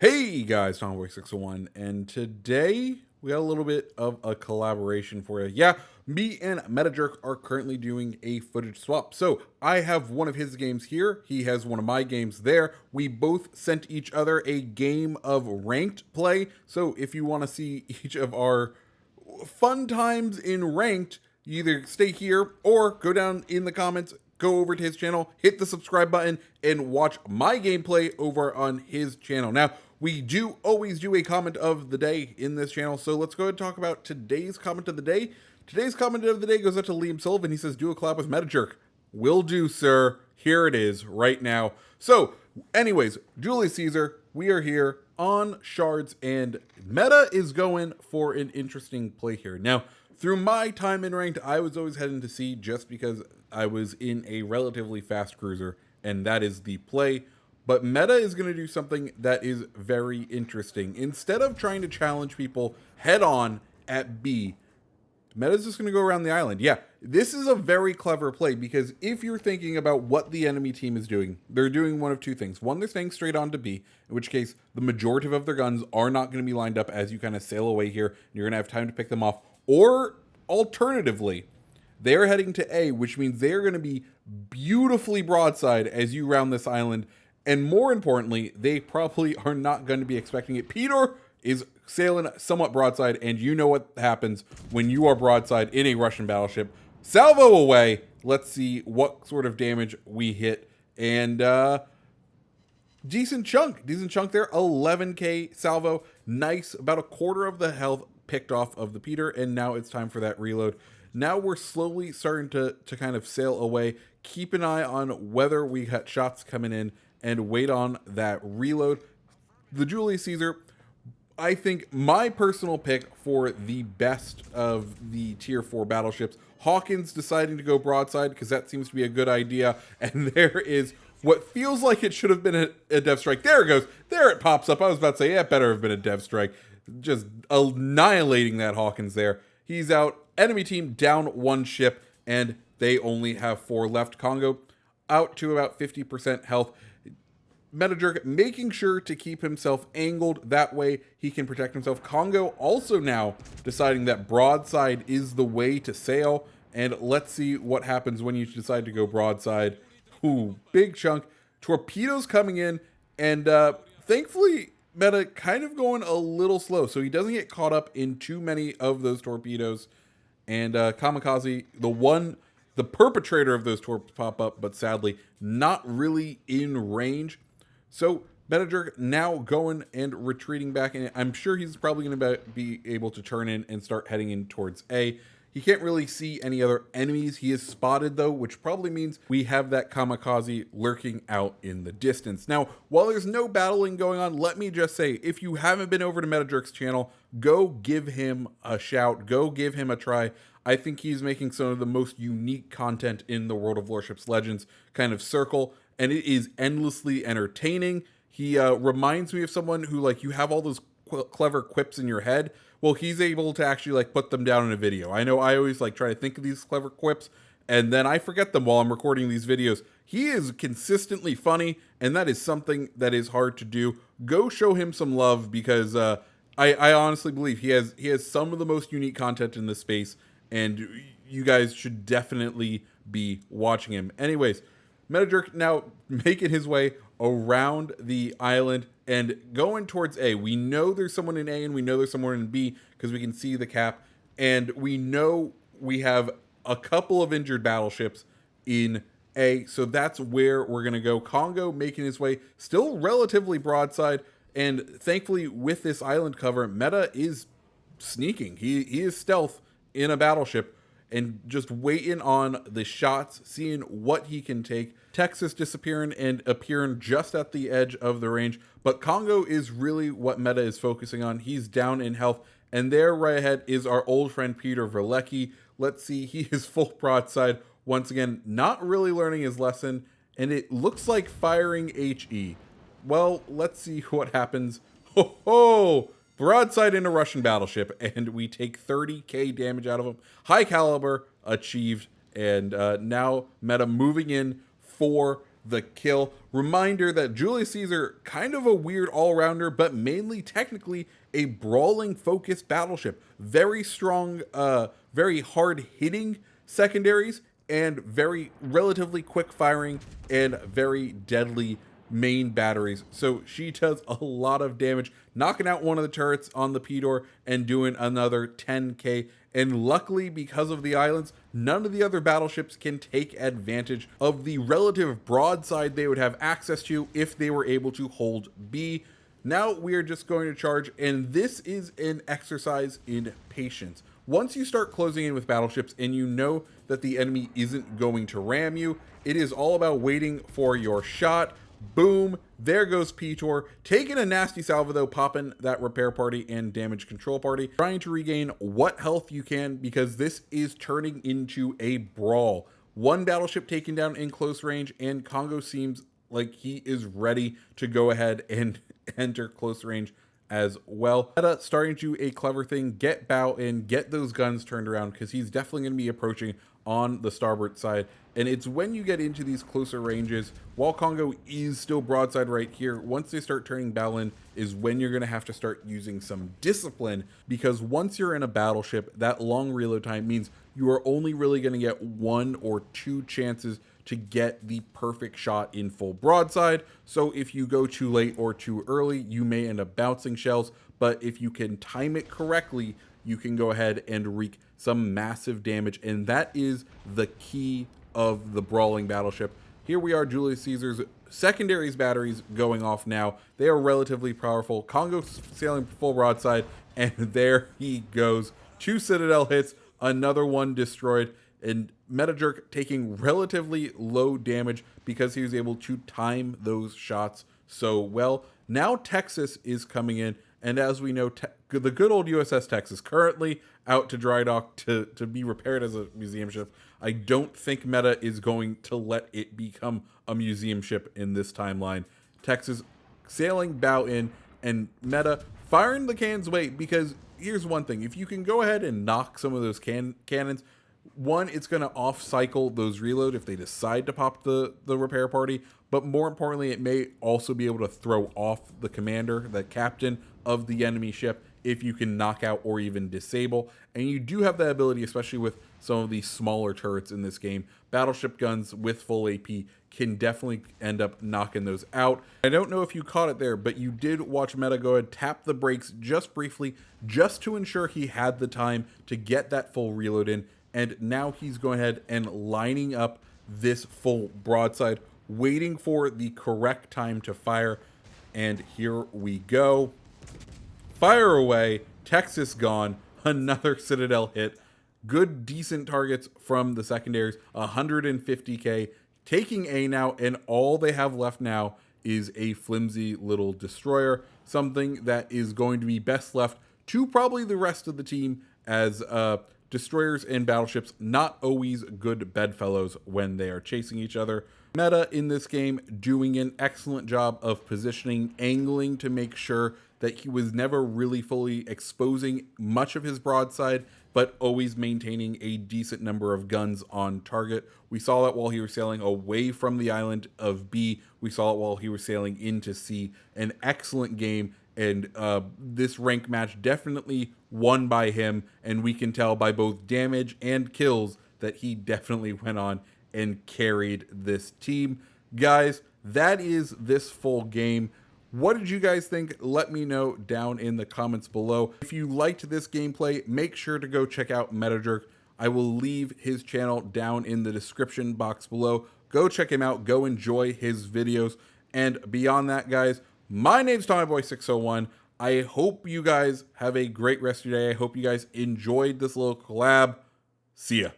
Hey guys, Tomboy601, and today we got a little bit of a collaboration for you. Yeah, me and Metajerk are currently doing a footage swap. So I have one of his games here, he has one of my games there. We both sent each other a game of ranked play. So if you want to see each of our fun times in ranked, you either stay here or go down in the comments, go over to his channel, hit the subscribe button, and watch my gameplay over on his channel. Now, we do always do a comment of the day in this channel, so let's go ahead and talk about today's comment of the day. Today's comment of the day goes out to Liam Sullivan. He says, do a collab with Metajerk. Will do, sir. Here it is right now. So, anyways, Julius Caesar, we are here on Shards, and Meta is going for an interesting play here. Now, through my time in ranked, I was always heading to C just because I was in a relatively fast cruiser, and that is the play. But Meta is going to do something that is very interesting. Instead of trying to challenge people head on at B, Meta's just going to go around the island. Yeah, this is a very clever play because if you're thinking about what the enemy team is doing, they're doing one of two things. One, they're staying straight on to B, in which case the majority of their guns are not going to be lined up as you kind of sail away here. And you're going to have time to pick them off. Or alternatively, they're heading to A, which means they're going to be beautifully broadside as you round this island. And more importantly, they probably are not going to be expecting it. Peter is sailing somewhat broadside, and you know what happens when you are broadside in a Russian battleship. Salvo away. Let's see what sort of damage we hit. And decent chunk there. 11k salvo. Nice. About a quarter of the health picked off of the Peter, and now it's time for that reload. Now we're slowly starting to kind of sail away. Keep an eye on whether we got shots coming in and wait on that reload. The Julius Caesar, I think my personal pick for the best of the tier 4 battleships. Hawkins deciding to go broadside because that seems to be a good idea. And there is what feels like it should have been a dev strike. There it goes. There it pops up. I was about to say, yeah, it better have been a dev strike. Just annihilating that Hawkins there. He's out. Enemy team down one ship, and they only have 4 left. Congo out to about 50% health. Metajerk making sure to keep himself angled. That way he can protect himself. Congo also now deciding that broadside is the way to sail. And let's see what happens when you decide to go broadside. Ooh, big chunk. Torpedoes coming in. And thankfully, Meta kind of going a little slow. So he doesn't get caught up in too many of those torpedoes. And Kamikaze, the perpetrator of those torps pop up, but sadly not really in range. So Metajerk now going and retreating back, and I'm sure he's probably going to be able to turn in and start heading in towards A. He can't really see any other enemies. He is spotted though, which probably means we have that Kamikaze lurking out in the distance. Now, while there's no battling going on, let me just say, if you haven't been over to Metajerk's channel, go give him a shout. Go give him a try. I think he's making some of the most unique content in the World of Warships Legends kind of circle, and it is endlessly entertaining. He reminds me of someone who, like, you have all those clever quips in your head. Well, he's able to actually, like, put them down in a video. I know I always, like, try to think of these clever quips, and then I forget them while I'm recording these videos. He is consistently funny, and that is something that is hard to do. Go show him some love, because I honestly believe he has some of the most unique content in this space, and you guys should definitely be watching him. Anyways, Metajerk now making his way around the island and going towards A. We know there's someone in A and we know there's someone in B because we can see the cap. And we know we have a couple of injured battleships in A. So that's where we're going to go. Congo making his way still relatively broadside. And thankfully with this island cover, Meta is sneaking. He is stealth in a battleship and just waiting on the shots, seeing what he can take. Texas disappearing and appearing just at the edge of the range. But Congo is really what Meta is focusing on. He's down in health. And there right ahead is our old friend Peter Verlecki. Let's see, he is full broadside. Once again, not really learning his lesson. And it looks like firing HE. Well, let's see what happens. Ho ho! Broadside in a Russian battleship, and we take 30k damage out of him. High caliber achieved, and now Meta moving in for the kill. Reminder that Julius Caesar, kind of a weird all-rounder, but mainly technically a brawling focused battleship. Very strong, very hard-hitting secondaries, and very relatively quick firing and very deadly main batteries. So she does a lot of damage, knocking out one of the turrets on the P-door and doing another 10k. And luckily, because of the islands, none of the other battleships can take advantage of the relative broadside they would have access to if they were able to hold B. Now we are just going to charge, and this is an exercise in patience. Once you start closing in with battleships and you know that the enemy isn't going to ram you, it is all about waiting for your shot. Boom, there goes P-tor, taking a nasty salvo though, popping that repair party and damage control party, trying to regain what health you can because this is turning into a brawl. One battleship taken down in close range, and Congo seems like he is ready to go ahead and enter close range as well. Meta starting to do a clever thing, get bow in, get those guns turned around because he's definitely going to be approaching on the starboard side. And it's when you get into these closer ranges, while Congo is still broadside right here, once they start turning bow in is when you're going to have to start using some discipline, because once you're in a battleship, that long reload time means you are only really going to get 1 or 2 chances to get the perfect shot in full broadside. So if you go too late or too early, you may end up bouncing shells, but if you can time it correctly, you can go ahead and wreak some massive damage, and that is the key of the brawling battleship. Here we are, Julius Caesar's secondaries batteries going off now. They are relatively powerful. Congo sailing full broadside, and there he goes. 2 Citadel hits, another one destroyed, and Metajerk taking relatively low damage because he was able to time those shots so well. Now Texas is coming in, and as we know, the good old USS Texas currently out to dry dock to be repaired as a museum ship. I don't think Meta is going to let it become a museum ship in this timeline. Texas sailing bow in, and Meta firing the cannons away, because here's one thing. If you can go ahead and knock some of those cannons, one, it's going to off-cycle those reload if they decide to pop the repair party, but more importantly, it may also be able to throw off the commander, the captain of the enemy ship, if you can knock out or even disable. And you do have that ability, especially with some of these smaller turrets in this game. Battleship guns with full AP can definitely end up knocking those out. I don't know if you caught it there, but you did watch Meta go ahead, tap the brakes just briefly, just to ensure he had the time to get that full reload in. And now he's going ahead and lining up this full broadside, waiting for the correct time to fire. And here we go. Fire away. Texas gone. Another Citadel hit. Good, decent targets from the secondaries. 150k. Taking A now, and all they have left now is a flimsy little destroyer. Something that is going to be best left to probably the rest of the team, as destroyers and battleships not always good bedfellows when they are chasing each other. Meta in this game doing an excellent job of positioning, angling to make sure that he was never really fully exposing much of his broadside, but always maintaining a decent number of guns on target. We saw that while he was sailing away from the island of B. We saw it while he was sailing into C. An excellent game, and this rank match definitely won by him, and we can tell by both damage and kills that he definitely went on and carried this team. Guys, that is this full game. What did you guys think? Let me know down in the comments below. If you liked this gameplay, make sure to go check out Metajerk. I will leave his channel down in the description box below. Go check him out. Go enjoy his videos. And beyond that, guys, my name's TommyBoy601. I hope you guys have a great rest of your day. I hope you guys enjoyed this little collab. See ya.